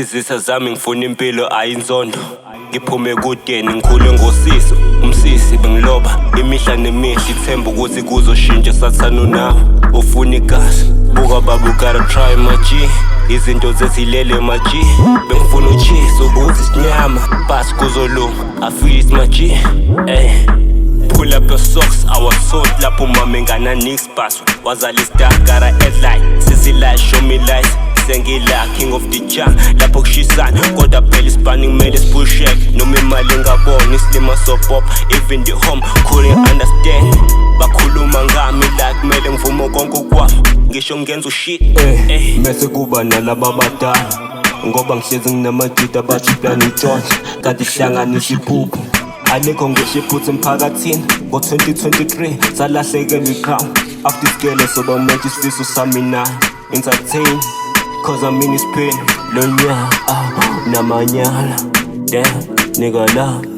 izitha zami ngifuna impilo ayinzondo. Ngiphume kudeni ngikhule ngosiso, umsisi bengiloba imihla nemihla ithemba ukuthi kuzoshintsha sathana nawe. Ufuna igazi, buka baba gotta try my G. Izinto zezilele my G. Bengifuna uchisa ukuthi isinyama basi kuzolunga. I feel it's my G. Pull up your socks, I was told lapho mama ngana nix pass. Wazali star gotta headline. Sisi light show me lies. Sengila king of the jam lapho kushisana kodwa phela ispanning made us push back noma imali ngabona islima so pop even the home couldn't understand bakhuluma ngami like kumele ngivume konke kwami ngisho ngenza ushit mase kuba nalaba abadala ngoba ngihlezi nginamagida bathi plan intshontsha kanti ihlanganisa iphupho alikho ngisho iphutha emphakathini ngo-2023 salahlekelwa i-crown after isigele soba manje isifiso sami nayo entertain. Cause I'm in this pain, Lonya, Namanyala, damn, nigga love.